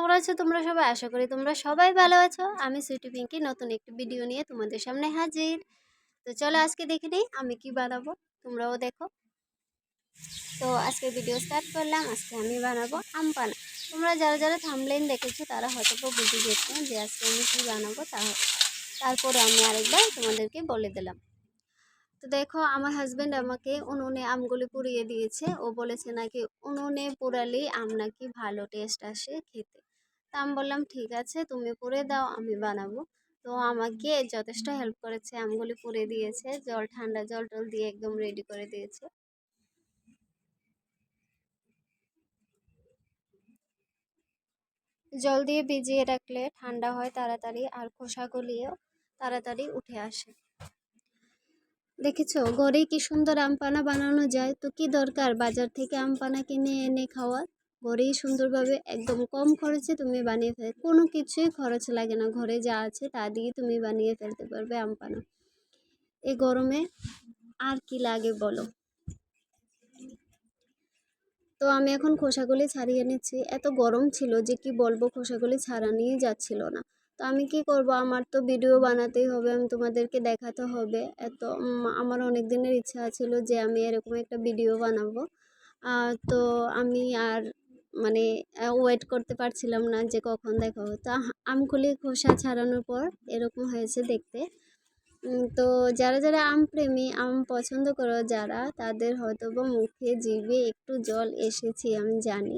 কেমন আছো তোমরা সবাই? আশা করি তোমরা সবাই ভালো আছো। আমি সুইটি পিঙ্কি নতুন একটি ভিডিও নিয়ে তোমাদের সামনে হাজির। তো চলো আজকে দেখে নিই আমি কি বানাবো, তোমরাও দেখো। তো আজকে ভিডিও স্টার্ট করলাম। আজকে আমি বানাবো আম পানা। তোমরা যারা যারা থাম্বনেইল দেখেছো তারা হয়তো বুঝে গেছো যে আজকে আমি কি বানাবো। তারপরে আমি আরেকবার তোমাদেরকে বলে দিলাম। তো দেখো আমার হাজব্যান্ড আমাকে উনুনে আমগুলি পুড়িয়ে দিয়েছে। ও বলেছে নাকি উনুনে পোড়ালেই আম নাকি ভালো টেস্ট আসে খেতে। তা আমি বললাম ঠিক আছে তুমি পুড়ে দাও, আমি বানাবো। তো আমাকে যথেষ্ট হেল্প করেছে, আমগুলি পুড়ে দিয়েছে, ঠান্ডা জল টল দিয়ে একদম রেডি করে দিয়েছে। জল দিয়ে ভিজিয়ে রাখলে ঠান্ডা হয় তাড়াতাড়ি, আর খোসা গলিয়েও তাড়াতাড়ি উঠে আসে। দেখেছো ঘরেই কি সুন্দর আম পানা বানানো যায়। তো কি দরকার বাজার থেকে আম পানা কিনে এনে খাওয়ার, ঘরেই সুন্দরভাবে একদম কম খরচে তুমি বানিয়ে ফেলে, কোনো কিছুই খরচ লাগে না, ঘরে যা আছে তা দিয়ে তুমি বানিয়ে ফেলতে পারবে আম পানা। এই গরমে আর কি লাগে বলো। তো আমি এখন খোসাগুলি ছাড়িয়ে নিচ্ছি। এত গরম ছিল যে কি বলবো, খোসাগুলি ছাড়ানোই যাচ্ছিল না। তো আমি কি করব, আমার তো ভিডিও বানাতেই হবে, আমি তোমাদেরকে দেখাতে হবে। আমার অনেক দিনের ইচ্ছা ছিল যে আমি এরকম একটা ভিডিও বানাবো। তো আমি আর মানে ওয়েট করতে পারছিলাম না যে কখন দেখা হবে। তো আমগুলি খোসা ছাড়ানোর পর এরকম হয়েছে দেখতে। তো যারা যারা আম প্রেমী, আম পছন্দ করো যারা, তাদের হয়তো বা মুখে জিভে একটু জল এসেছে আমি জানি।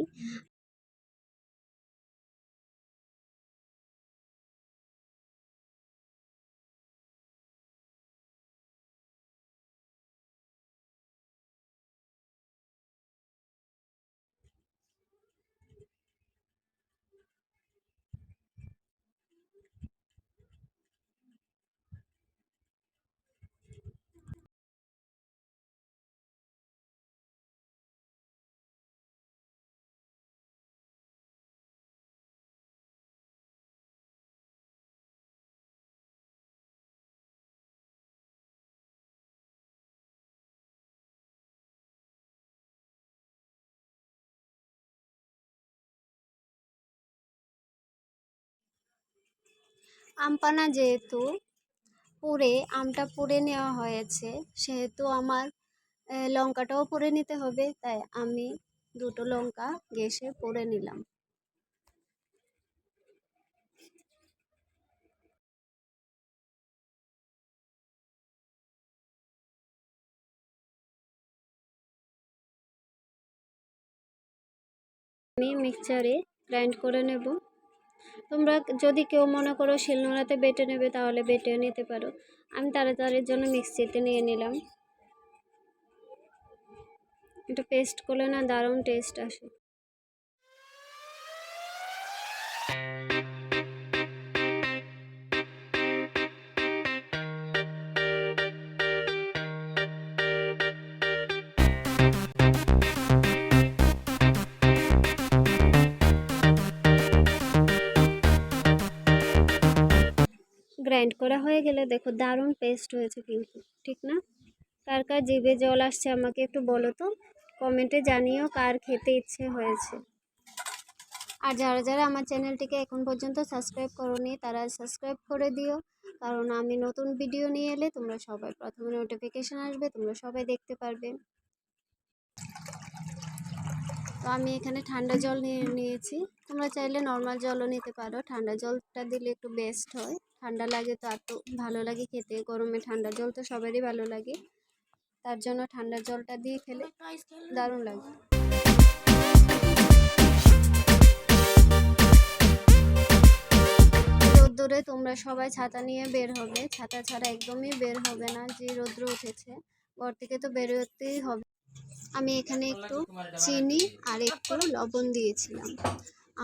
আম পানা যেহেতু আমটা পুড়ে নেওয়া হয়েছে, সেহেতু আমার লঙ্কাটাও পুড়ে নিতে হবে, তাই আমি দুটো লঙ্কা গ্যাসে পুড়ে নিলাম। আমি মিক্সচারে গ্রাইন্ড করে নেব। তোমরা যদি কেউ মনে করো শিলনোড়াতে বেটে নেবে তাহলে বেটেও নিতে পারো। আমি তাড়াতাড়ির জন্য মিক্সিতে নিয়ে নিলাম। এটা পেস্ট করলে না দারুণ টেস্ট আসে। গ্রাইন্ড করা হয়ে গেলে দেখো দারুণ পেস্ট হয়েছে কিন্তু, ঠিক না? কার কার জিভে জল আসছে আমাকে একটু বলো তো, কমেন্টে জানিও কার খেতে ইচ্ছে হয়েছে। আর যারা যারা আমার চ্যানেলটিকে এখন পর্যন্ত সাবস্ক্রাইব করোনি তারা সাবস্ক্রাইব করে দিও, কারণ আমি নতুন ভিডিও নিয়ে এলে তোমরা সবাই প্রথমে নোটিফিকেশান আসবে, তোমরা সবাই দেখতে পারবে। তো আমি এখানে ঠান্ডা জল নিয়েছি, তোমরা চাইলে নর্মাল জলও নিতে পারো। ঠান্ডা জলটা দিলে একটু বেস্ট হয়, ঠান্ডা লাগে তো এত ভালো লাগে খেতে। গরমে ঠান্ডা জল তো সবারই ভালো লাগে, তার জন্য ঠান্ডা জলটা দিয়ে খেলে দারুণ লাগে। রোদ্দুরে তোমরা সবাই ছাতা নিয়ে বের হবে, ছাতা ছাড়া একদমই বের হবে না, যে রৌদ্র উঠেছে ঘর থেকে তো বেরোতেই হবে। আমি এখানে একটু চিনি আর একটু লবণ দিয়েছিলাম,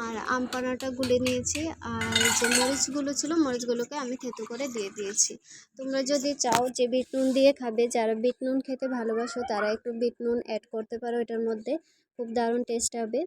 আর আম পানাটা গুলে নিয়েছি, আর যে মরিচগুলো ছিল মরিচগুলোকে আমি থেতো করে দিয়ে দিয়েছি। তোমরা যদি চাও যে বিট নুন দিয়ে খাবে, যারা বিট নুন খেতে ভালোবাসো তারা একটু বিট নুন অ্যাড করতে পারো এটার মধ্যে, খুব দারুণ টেস্ট হবে।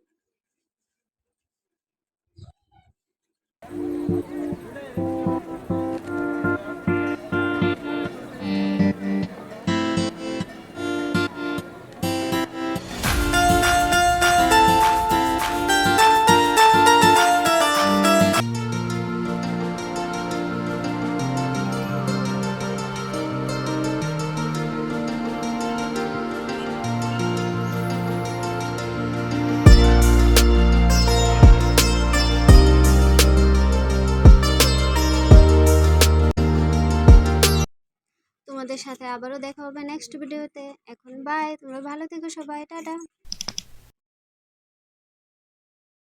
তোমাদের সাথে আবারও দেখা হবে নেক্সট ভিডিওতে। এখন বাই, তোমরা ভালো থেকো সবাই, টাটা।